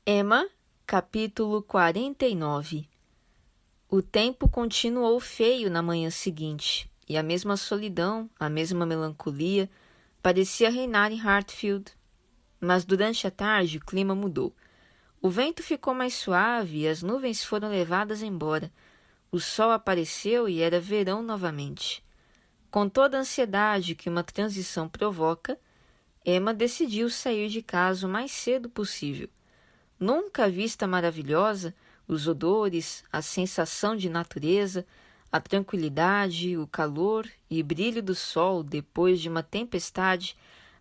Emma, capítulo 49. O tempo continuou feio na manhã seguinte, e a mesma solidão, a mesma melancolia, parecia reinar em Hartfield. Mas durante a tarde o clima mudou. O vento ficou mais suave e as nuvens foram levadas embora. O sol apareceu e era verão novamente. Com toda a ansiedade que uma transição provoca, Emma decidiu sair de casa o mais cedo possível. Nunca a vista maravilhosa, os odores, a sensação de natureza, a tranquilidade, o calor e brilho do sol depois de uma tempestade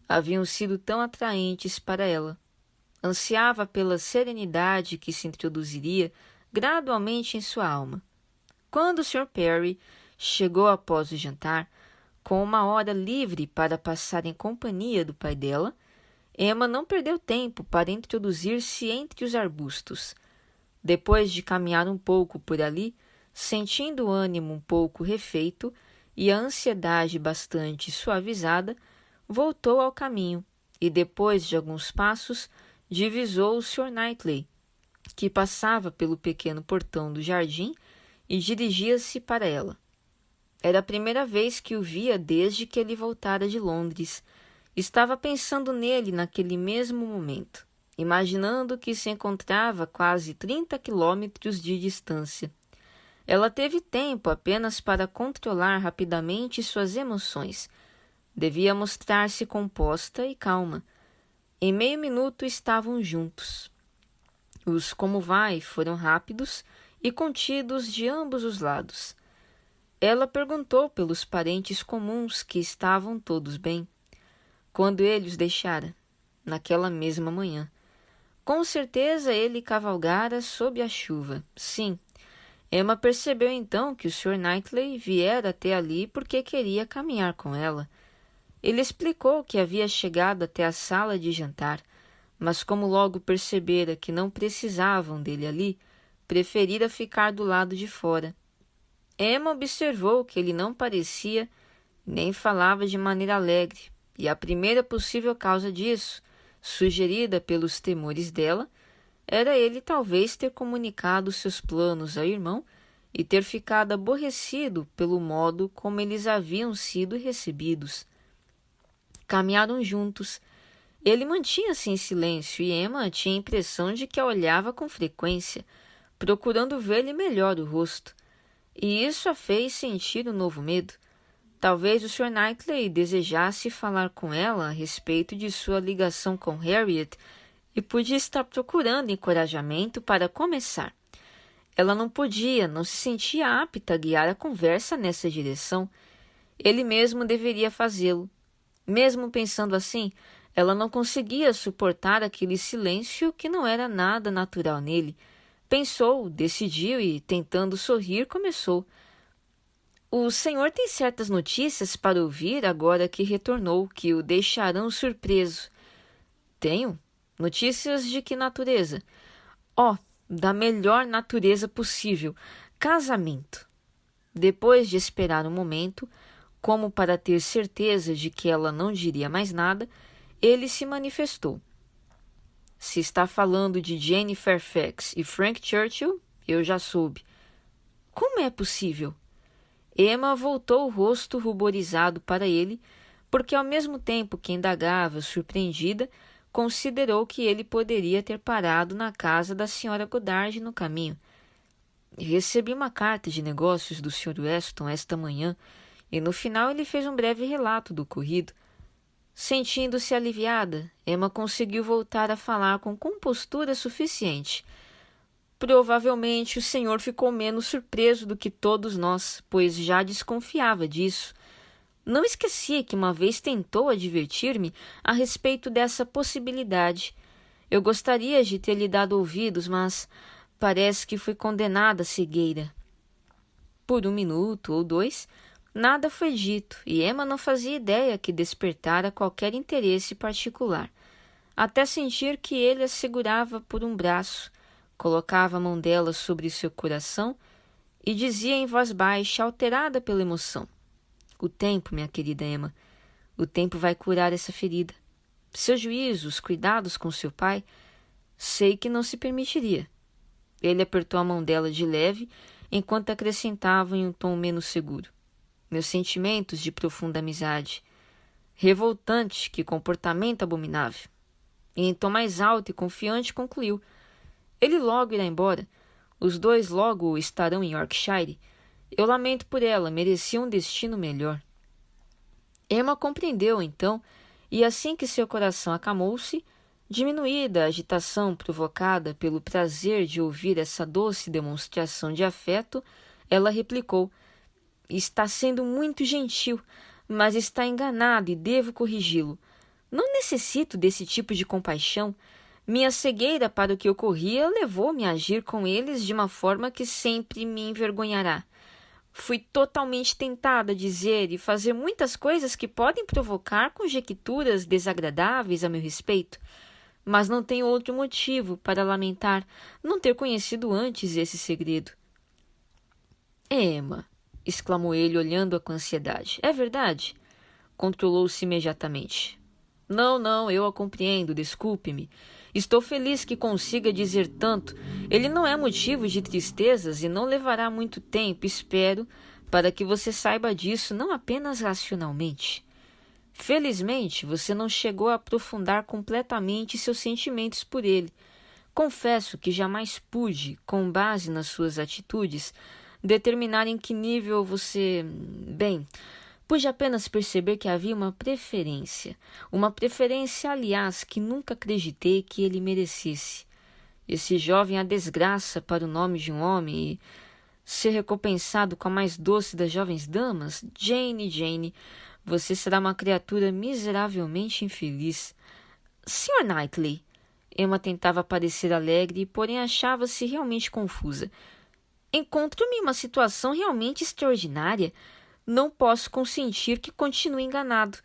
haviam sido tão atraentes para ela. Ansiava pela serenidade que se introduziria gradualmente em sua alma. Quando o Sr. Perry chegou após o jantar, com uma hora livre para passar em companhia do pai dela, Emma não perdeu tempo para introduzir-se entre os arbustos. Depois de caminhar um pouco por ali, sentindo o ânimo um pouco refeito e a ansiedade bastante suavizada, voltou ao caminho e, depois de alguns passos, divisou o Sr. Knightley, que passava pelo pequeno portão do jardim e dirigia-se para ela. Era a primeira vez que o via desde que ele voltara de Londres. Estava pensando nele naquele mesmo momento, imaginando que se encontrava a quase 30 quilômetros de distância. Ela teve tempo apenas para controlar rapidamente suas emoções. Devia mostrar-se composta e calma. Em meio minuto estavam juntos. Os como vai foram rápidos e contidos de ambos os lados. Ela perguntou pelos parentes comuns que estavam todos bem. Quando ele os deixara, naquela mesma manhã. Com certeza ele cavalgara sob a chuva. Sim, Emma percebeu então que o Sr. Knightley viera até ali porque queria caminhar com ela. Ele explicou que havia chegado até a sala de jantar, mas como logo percebera que não precisavam dele ali, preferira ficar do lado de fora. Emma observou que ele não parecia nem falava de maneira alegre, e a primeira possível causa disso, sugerida pelos temores dela, era ele talvez ter comunicado seus planos ao irmão e ter ficado aborrecido pelo modo como eles haviam sido recebidos. Caminharam juntos. Ele mantinha-se em silêncio e Emma tinha a impressão de que a olhava com frequência, procurando ver-lhe melhor o rosto. E isso a fez sentir um novo medo. Talvez o Sr. Knightley desejasse falar com ela a respeito de sua ligação com Harriet e podia estar procurando encorajamento para começar. Ela não se sentia apta a guiar a conversa nessa direção. Ele mesmo deveria fazê-lo. Mesmo pensando assim, ela não conseguia suportar aquele silêncio que não era nada natural nele. Pensou, decidiu e, tentando sorrir, começou. O senhor tem certas notícias para ouvir agora que retornou, que o deixarão surpreso. Tenho? Notícias de que natureza? Da melhor natureza possível. Casamento. Depois de esperar um momento, como para ter certeza de que ela não diria mais nada, ele se manifestou. Se está falando de Jane Fairfax e Frank Churchill, eu já soube. Como é possível? Emma voltou o rosto ruborizado para ele, porque ao mesmo tempo que indagava, surpreendida, considerou que ele poderia ter parado na casa da Sra. Goddard no caminho. Recebi uma carta de negócios do Sr. Weston esta manhã, e no final ele fez um breve relato do ocorrido. Sentindo-se aliviada, Emma conseguiu voltar a falar com compostura suficiente. Provavelmente o senhor ficou menos surpreso do que todos nós, pois já desconfiava disso. Não esqueci que uma vez tentou advertir-me a respeito dessa possibilidade. Eu gostaria de ter lhe dado ouvidos, mas parece que fui condenada à cegueira. Por um minuto ou dois, nada foi dito, e Emma não fazia ideia que despertara qualquer interesse particular, até sentir que ele a segurava por um braço, colocava a mão dela sobre seu coração e dizia em voz baixa, alterada pela emoção: O tempo, minha querida Emma, o tempo vai curar essa ferida. Seu juízo, os cuidados com seu pai, Sei que não se permitiria. Ele apertou a mão dela de leve, enquanto acrescentava em um tom menos seguro. Meus sentimentos de profunda amizade. Revoltante, que comportamento abominável. E em tom mais alto e confiante concluiu. Ele logo irá embora. Os dois logo estarão em Yorkshire. Eu lamento por ela, merecia um destino melhor. Emma compreendeu, então, e assim que seu coração acalmou-se, diminuída a agitação provocada pelo prazer de ouvir essa doce demonstração de afeto, ela replicou: está sendo muito gentil, mas está enganado e devo corrigi-lo. Não necessito desse tipo de compaixão. Minha cegueira para o que ocorria levou-me a agir com eles de uma forma que sempre me envergonhará. Fui totalmente tentada a dizer e fazer muitas coisas que podem provocar conjecturas desagradáveis a meu respeito, mas não tenho outro motivo para lamentar não ter conhecido antes esse segredo. Emma, exclamou ele, olhando-a com ansiedade. É verdade? Controlou-se imediatamente. Não, eu a compreendo, desculpe-me. Estou feliz que consiga dizer tanto. Ele não é motivo de tristezas e não levará muito tempo, espero, para que você saiba disso não apenas racionalmente. Felizmente, você não chegou a aprofundar completamente seus sentimentos por ele. Confesso que jamais pude, com base nas suas atitudes, determinar em que nível você... Bem, pude apenas perceber que havia uma preferência, aliás, que nunca acreditei que ele merecesse. Esse jovem é a desgraça para o nome de um homem e ser recompensado com a mais doce das jovens damas? Jane, você será uma criatura miseravelmente infeliz. Sr. Knightley, Emma tentava parecer alegre, porém achava-se realmente confusa. Encontro-me em uma situação realmente extraordinária. Não posso consentir que continue enganado.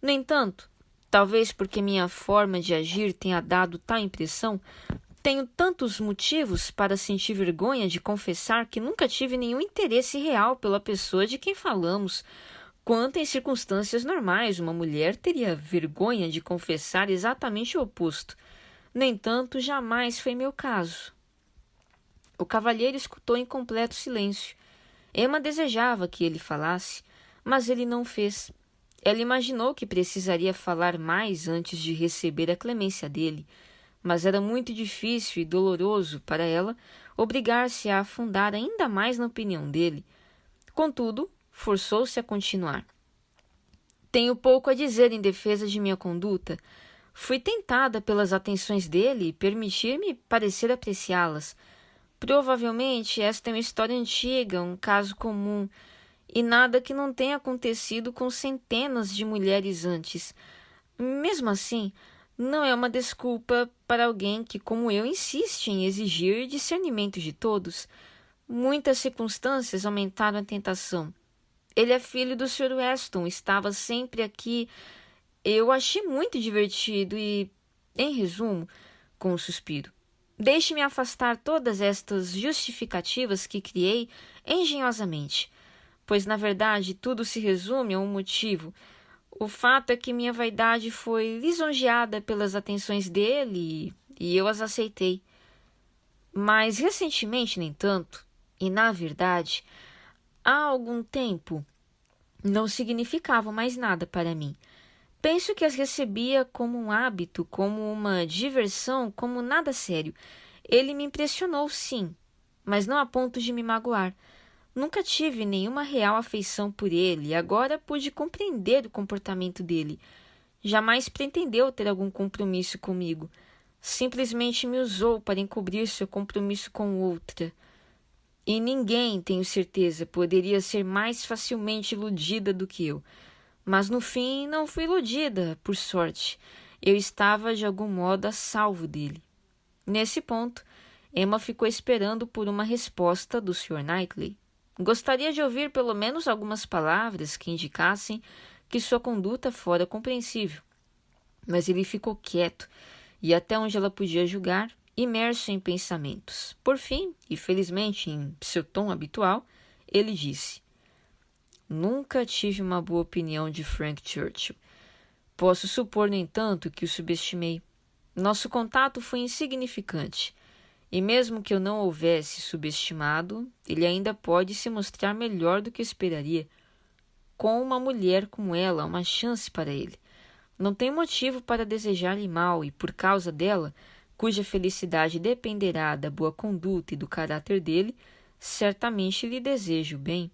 No entanto, talvez porque minha forma de agir tenha dado tal impressão, tenho tantos motivos para sentir vergonha de confessar que nunca tive nenhum interesse real pela pessoa de quem falamos, quanto em circunstâncias normais uma mulher teria vergonha de confessar exatamente o oposto. No entanto, jamais foi meu caso. O cavalheiro escutou em completo silêncio. Emma desejava que ele falasse, mas ele não fez. Ela imaginou que precisaria falar mais antes de receber a clemência dele, mas era muito difícil e doloroso para ela obrigar-se a afundar ainda mais na opinião dele. Contudo, forçou-se a continuar. Tenho pouco a dizer em defesa de minha conduta. Fui tentada pelas atenções dele e permitir-me parecer apreciá-las. Provavelmente esta é uma história antiga, um caso comum, e nada que não tenha acontecido com centenas de mulheres antes. Mesmo assim, não é uma desculpa para alguém que, como eu, insiste em exigir discernimento de todos. Muitas circunstâncias aumentaram a tentação. Ele é filho do Sr. Weston, estava sempre aqui. Eu achei muito divertido e, em resumo, com um suspiro, deixe-me afastar todas estas justificativas que criei engenhosamente, pois, na verdade, tudo se resume a um motivo. O fato é que minha vaidade foi lisonjeada pelas atenções dele e eu as aceitei. Mas, recentemente, no entanto, e na verdade, há algum tempo, não significavam mais nada para mim. Penso que as recebia como um hábito, como uma diversão, como nada sério. Ele me impressionou, sim, mas não a ponto de me magoar. Nunca tive nenhuma real afeição por ele e agora pude compreender o comportamento dele. Jamais pretendeu ter algum compromisso comigo. Simplesmente me usou para encobrir seu compromisso com outra. E ninguém, tenho certeza, poderia ser mais facilmente iludida do que eu. Mas no fim não fui iludida, por sorte. Eu estava de algum modo a salvo dele. Nesse ponto, Emma ficou esperando por uma resposta do Sr. Knightley. Gostaria de ouvir pelo menos algumas palavras que indicassem que sua conduta fora compreensível. Mas ele ficou quieto e, até onde ela podia julgar, imerso em pensamentos. Por fim, e felizmente em seu tom habitual, ele disse: Nunca tive uma boa opinião de Frank Churchill. Posso supor, no entanto, que o subestimei. Nosso contato foi insignificante, e mesmo que eu não houvesse subestimado, ele ainda pode se mostrar melhor do que esperaria. Com uma mulher como ela, há uma chance para ele. Não tem motivo para desejar-lhe mal, e por causa dela, cuja felicidade dependerá da boa conduta e do caráter dele, certamente lhe desejo bem.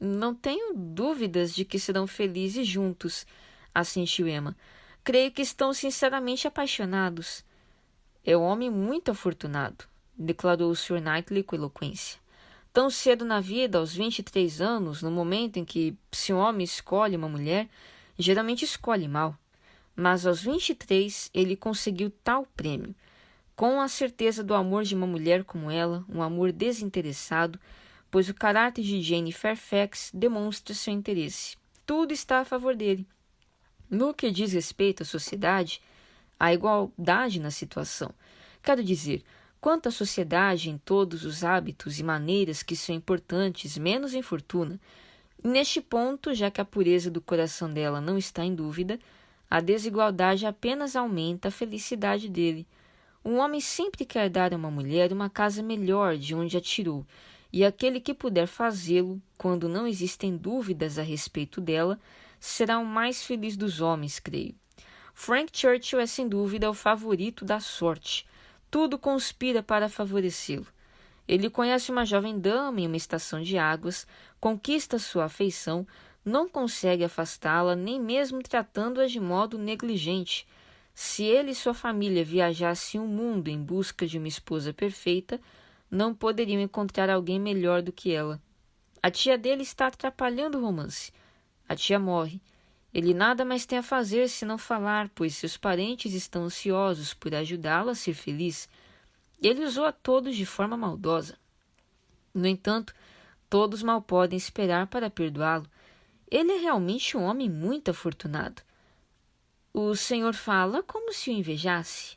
Não tenho dúvidas de que serão felizes juntos, assentiu Emma. Creio que estão sinceramente apaixonados. É um homem muito afortunado, declarou o Sr. Knightley com eloquência. Tão cedo na vida, aos 23 anos, no momento em que, se um homem escolhe uma mulher, geralmente escolhe mal. Mas aos 23 ele conseguiu tal prêmio. Com a certeza do amor de uma mulher como ela, um amor desinteressado, pois o caráter de Jane Fairfax demonstra seu interesse. Tudo está a favor dele. No que diz respeito à sociedade, há igualdade na situação. Quero dizer, quanto à sociedade em todos os hábitos e maneiras que são importantes, menos em fortuna, neste ponto, já que a pureza do coração dela não está em dúvida, a desigualdade apenas aumenta a felicidade dele. Um homem sempre quer dar a uma mulher uma casa melhor de onde a tirou, e aquele que puder fazê-lo, quando não existem dúvidas a respeito dela, será o mais feliz dos homens, creio. Frank Churchill é sem dúvida o favorito da sorte. Tudo conspira para favorecê-lo. Ele conhece uma jovem dama em uma estação de águas, conquista sua afeição, não consegue afastá-la, nem mesmo tratando-a de modo negligente. Se ele e sua família viajassem o mundo em busca de uma esposa perfeita, não poderiam encontrar alguém melhor do que ela. A tia dele está atrapalhando o romance. A tia morre. Ele nada mais tem a fazer senão falar, pois seus parentes estão ansiosos por ajudá-la a ser feliz. Ele usou a todos de forma maldosa. No entanto, todos mal podem esperar para perdoá-lo. Ele é realmente um homem muito afortunado. O senhor fala como se o invejasse.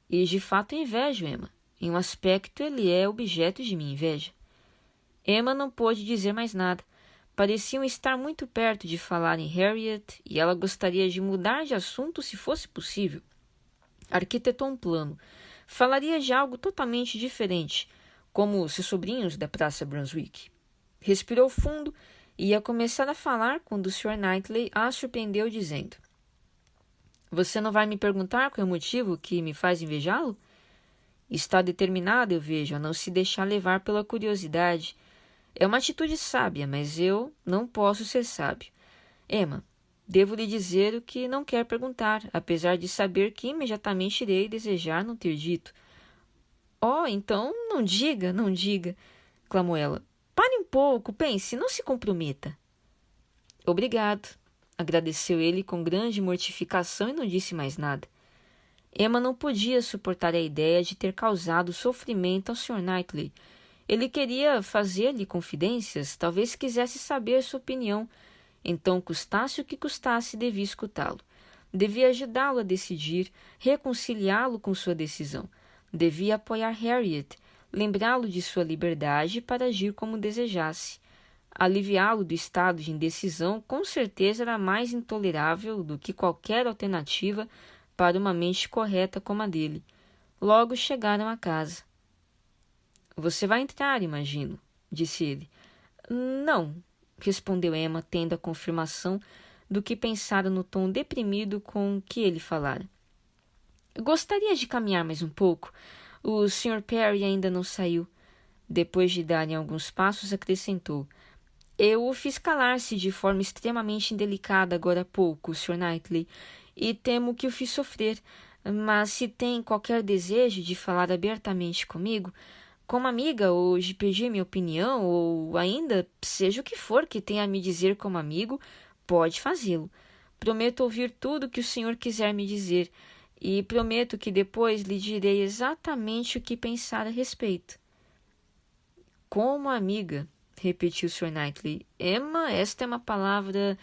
E de fato invejo, Emma. Em um aspecto, ele é objeto de minha inveja. Emma não pôde dizer mais nada. Pareciam estar muito perto de falar em Harriet e ela gostaria de mudar de assunto se fosse possível. Arquitetou um plano. Falaria de algo totalmente diferente, como seus sobrinhos da Praça Brunswick. Respirou fundo e ia começar a falar quando o Sr. Knightley a surpreendeu dizendo: Você não vai me perguntar qual é o motivo que me faz invejá-lo? Está determinado, eu vejo, a não se deixar levar pela curiosidade. É uma atitude sábia, mas eu não posso ser sábio. Emma, devo lhe dizer o que não quer perguntar, apesar de saber que imediatamente irei desejar não ter dito. Oh, então não diga, clamou ela. Pare um pouco, pense, não se comprometa. Obrigado, agradeceu ele com grande mortificação e não disse mais nada. Emma não podia suportar a ideia de ter causado sofrimento ao Sr. Knightley. Ele queria fazer-lhe confidências, talvez quisesse saber sua opinião. Então, custasse o que custasse, devia escutá-lo. Devia ajudá-lo a decidir, reconciliá-lo com sua decisão. Devia apoiar Harriet, lembrá-lo de sua liberdade para agir como desejasse. Aliviá-lo do estado de indecisão com certeza era mais intolerável do que qualquer alternativa para uma mente correta como a dele. Logo chegaram à casa. Você vai entrar, imagino, disse ele. Não, respondeu Emma, tendo a confirmação do que pensara no tom deprimido com que ele falara. Gostaria de caminhar mais um pouco. O Sr. Perry ainda não saiu. Depois de darem alguns passos, acrescentou. Eu o fiz calar-se de forma extremamente indelicada agora há pouco, Sr. Knightley, e temo que o fiz sofrer. Mas se tem qualquer desejo de falar abertamente comigo, como amiga, ou de pedir minha opinião, ou ainda, seja o que for que tenha a me dizer como amigo, pode fazê-lo. Prometo ouvir tudo que o senhor quiser me dizer, e prometo que depois lhe direi exatamente o que pensar a respeito. Como amiga, repetiu Sr. Knightley. Emma, esta é uma palavra...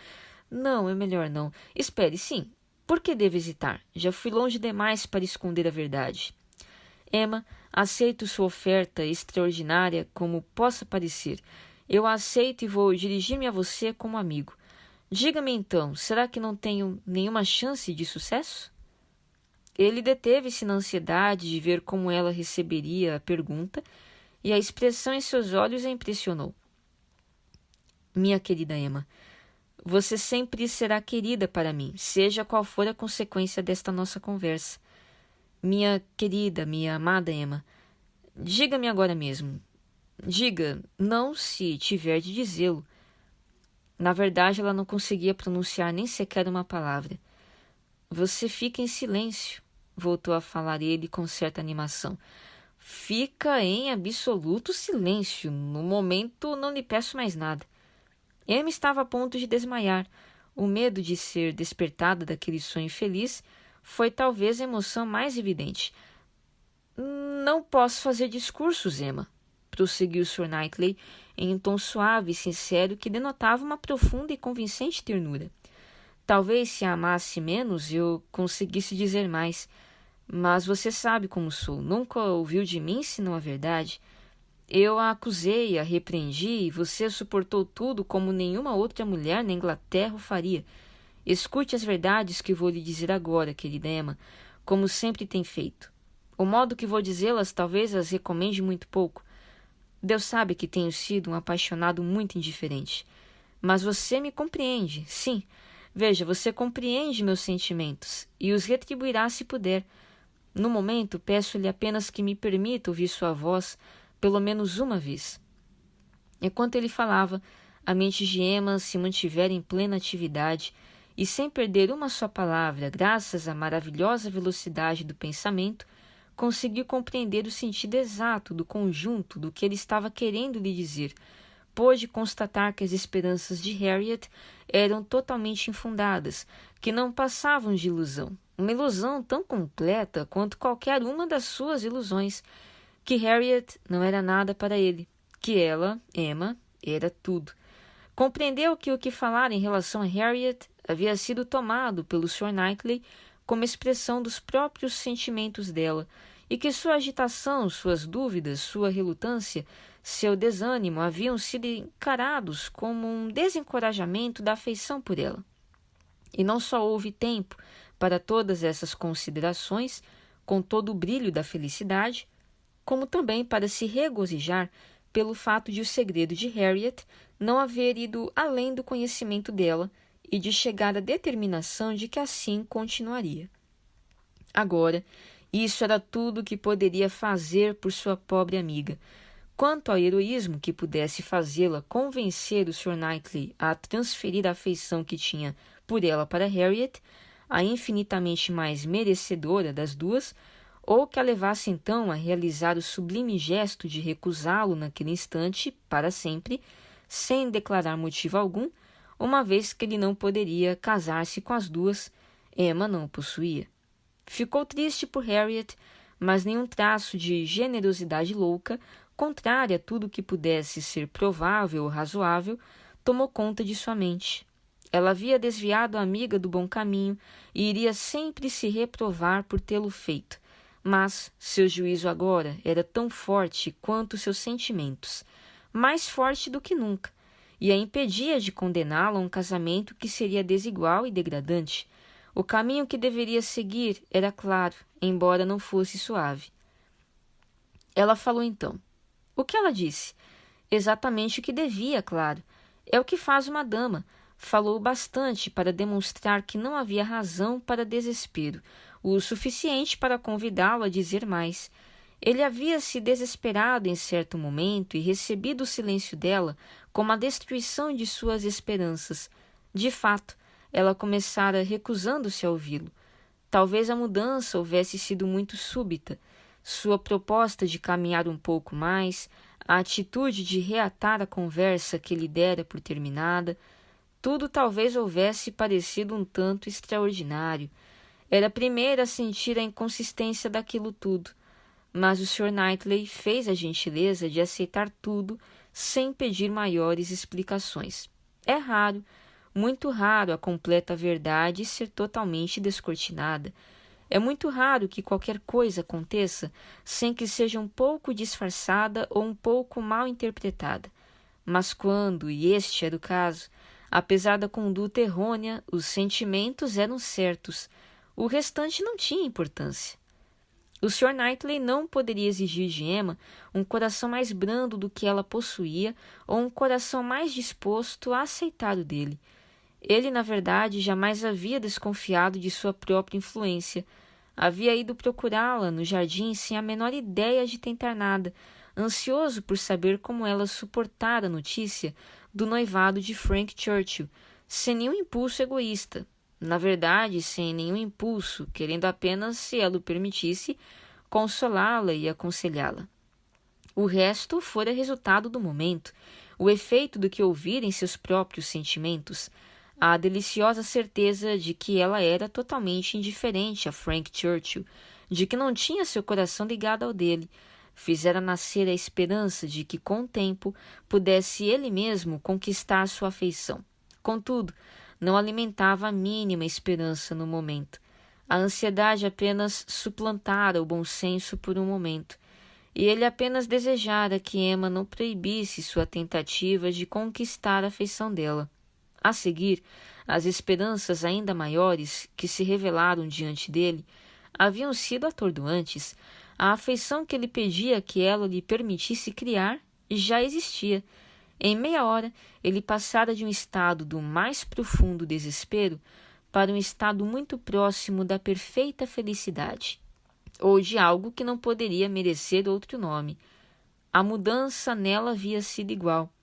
Não, é melhor não. Espere, sim. Por que devo hesitar? Já fui longe demais para esconder a verdade. Emma, aceito sua oferta extraordinária como possa parecer. Eu a aceito e vou dirigir-me a você como amigo. Diga-me então, será que não tenho nenhuma chance de sucesso? Ele deteve-se na ansiedade de ver como ela receberia a pergunta, e a expressão em seus olhos a impressionou. Minha querida Emma, você sempre será querida para mim, seja qual for a consequência desta nossa conversa. Minha querida, minha amada Emma, diga-me agora mesmo. Diga, não se tiver de dizê-lo. Na verdade, ela não conseguia pronunciar nem sequer uma palavra. Você fica em silêncio, voltou a falar ele com certa animação. Fica em absoluto silêncio. No momento não lhe peço mais nada. Emma estava a ponto de desmaiar. O medo de ser despertada daquele sonho feliz foi talvez a emoção mais evidente. Não posso fazer discursos, Emma, prosseguiu Sr. Knightley em um tom suave e sincero que denotava uma profunda e convincente ternura. Talvez se a amasse menos eu conseguisse dizer mais, mas você sabe como sou, nunca ouviu de mim senão a verdade. Eu a acusei, a repreendi e você suportou tudo como nenhuma outra mulher na Inglaterra o faria. Escute as verdades que vou lhe dizer agora, querida Emma, como sempre tem feito. O modo que vou dizê-las talvez as recomende muito pouco. Deus sabe que tenho sido um apaixonado muito indiferente. Mas você me compreende, sim. Veja, você compreende meus sentimentos e os retribuirá se puder. No momento, peço-lhe apenas que me permita ouvir sua voz pelo menos uma vez. Enquanto ele falava, a mente de Emma se mantivera em plena atividade e, sem perder uma só palavra, graças à maravilhosa velocidade do pensamento, conseguiu compreender o sentido exato do conjunto do que ele estava querendo lhe dizer. Pôde constatar que as esperanças de Harriet eram totalmente infundadas, que não passavam de ilusão, uma ilusão tão completa quanto qualquer uma das suas ilusões, que Harriet não era nada para ele, que ela, Emma, era tudo. Compreendeu que o que falara em relação a Harriet havia sido tomado pelo Sr. Knightley como expressão dos próprios sentimentos dela, e que sua agitação, suas dúvidas, sua relutância, seu desânimo haviam sido encarados como um desencorajamento da afeição por ela. E não só houve tempo para todas essas considerações, com todo o brilho da felicidade, como também para se regozijar pelo fato de o segredo de Harriet não haver ido além do conhecimento dela e de chegar à determinação de que assim continuaria. Agora, isso era tudo o que poderia fazer por sua pobre amiga. Quanto ao heroísmo que pudesse fazê-la convencer o Sr. Knightley a transferir a afeição que tinha por ela para Harriet, a infinitamente mais merecedora das duas, ou que a levasse então a realizar o sublime gesto de recusá-lo naquele instante, para sempre, sem declarar motivo algum, uma vez que ele não poderia casar-se com as duas, Emma não o possuía. Ficou triste por Harriet, mas nenhum traço de generosidade louca, contrária a tudo que pudesse ser provável ou razoável, tomou conta de sua mente. Ela havia desviado a amiga do bom caminho e iria sempre se reprovar por tê-lo feito. Mas seu juízo agora era tão forte quanto seus sentimentos, mais forte do que nunca, e a impedia de condená-la a um casamento que seria desigual e degradante. O caminho que deveria seguir era claro, embora não fosse suave. Ela falou então. O que ela disse? Exatamente o que devia, claro. É o que faz uma dama. Falou bastante para demonstrar que não havia razão para desespero, o suficiente para convidá-lo a dizer mais. Ele havia se desesperado em certo momento e recebido o silêncio dela como a destruição de suas esperanças. De fato, ela começara recusando-se a ouvi-lo. Talvez a mudança houvesse sido muito súbita. Sua proposta de caminhar um pouco mais, a atitude de reatar a conversa que lhe dera por terminada, tudo talvez houvesse parecido um tanto extraordinário. Era a primeira a sentir a inconsistência daquilo tudo, mas o Sr. Knightley fez a gentileza de aceitar tudo sem pedir maiores explicações. É raro, muito raro a completa verdade ser totalmente descortinada. É muito raro que qualquer coisa aconteça sem que seja um pouco disfarçada ou um pouco mal interpretada. Mas quando, e este era o caso, apesar da conduta errônea, os sentimentos eram certos, O restante não tinha importância. O Sr. Knightley não poderia exigir de Emma um coração mais brando do que ela possuía ou um coração mais disposto a aceitar o dele. Ele, na verdade, jamais havia desconfiado de sua própria influência. Havia ido procurá-la no jardim sem a menor ideia de tentar nada, ansioso por saber como ela suportara a notícia do noivado de Frank Churchill, sem nenhum impulso egoísta. Na verdade, sem nenhum impulso, querendo apenas, se ela o permitisse, consolá-la e aconselhá-la. O resto fora resultado do momento, o efeito do que ouvira em seus próprios sentimentos, a deliciosa certeza de que ela era totalmente indiferente a Frank Churchill, de que não tinha seu coração ligado ao dele, fizera nascer a esperança de que, com o tempo, pudesse ele mesmo conquistar sua afeição. Contudo, não alimentava a mínima esperança no momento. A ansiedade apenas suplantara o bom senso por um momento, e ele apenas desejara que Emma não proibisse sua tentativa de conquistar a afeição dela. A seguir, as esperanças ainda maiores que se revelaram diante dele haviam sido atordoantes. A afeição que ele pedia que ela lhe permitisse criar já existia. Em meia hora, ele passara de um estado do mais profundo desespero para um estado muito próximo da perfeita felicidade, ou de algo que não poderia merecer outro nome. A mudança nela havia sido igual.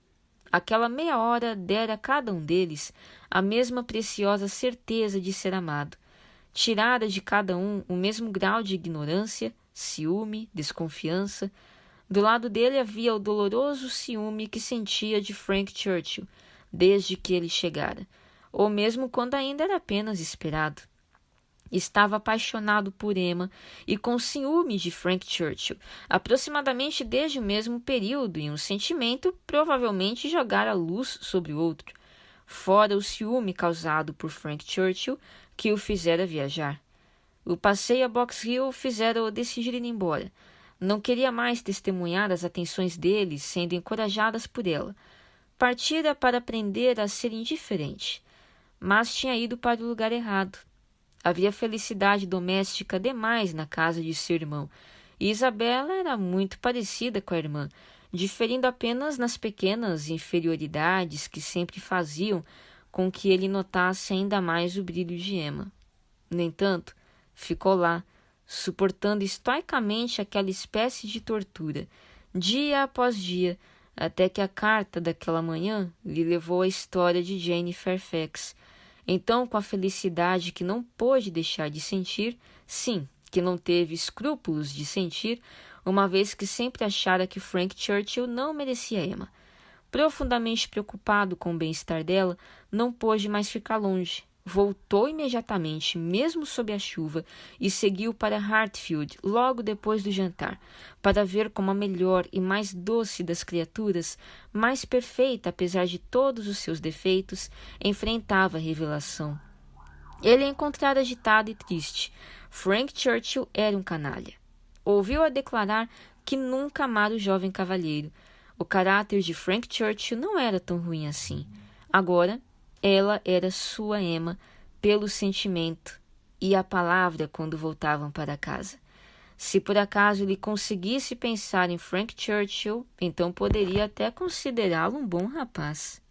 Aquela meia hora dera a cada um deles a mesma preciosa certeza de ser amado. Tirara de cada um o mesmo grau de ignorância, ciúme, desconfiança. Do lado dele havia o doloroso ciúme que sentia de Frank Churchill, desde que ele chegara, ou mesmo quando ainda era apenas esperado. Estava apaixonado por Emma e com ciúme de Frank Churchill, aproximadamente desde o mesmo período, e um sentimento provavelmente jogara luz sobre o outro, fora o ciúme causado por Frank Churchill que o fizera viajar. O passeio a Box Hill fizera-o decidir ir embora. Não queria mais testemunhar as atenções dele sendo encorajadas por ela. Partira para aprender a ser indiferente, mas tinha ido para o lugar errado. Havia felicidade doméstica demais na casa de seu irmão, e Isabela era muito parecida com a irmã, diferindo apenas nas pequenas inferioridades que sempre faziam com que ele notasse ainda mais o brilho de Emma. No entanto, ficou lá, suportando estoicamente aquela espécie de tortura, dia após dia, até que a carta daquela manhã lhe levou à história de Jane Fairfax. Então, com a felicidade que não pôde deixar de sentir, sim, que não teve escrúpulos de sentir, uma vez que sempre achara que Frank Churchill não merecia Emma. Profundamente preocupado com o bem-estar dela, não pôde mais ficar longe. Voltou imediatamente, mesmo sob a chuva, e seguiu para Hartfield logo depois do jantar, para ver como a melhor e mais doce das criaturas, mais perfeita apesar de todos os seus defeitos, enfrentava a revelação. Ele a encontrara agitada e triste. Frank Churchill era um canalha. Ouviu-a declarar que nunca amara o jovem cavalheiro. O caráter de Frank Churchill não era tão ruim assim. Agora, ela era sua Emma pelo sentimento e a palavra quando voltavam para casa. Se por acaso ele conseguisse pensar em Frank Churchill, então poderia até considerá-lo um bom rapaz.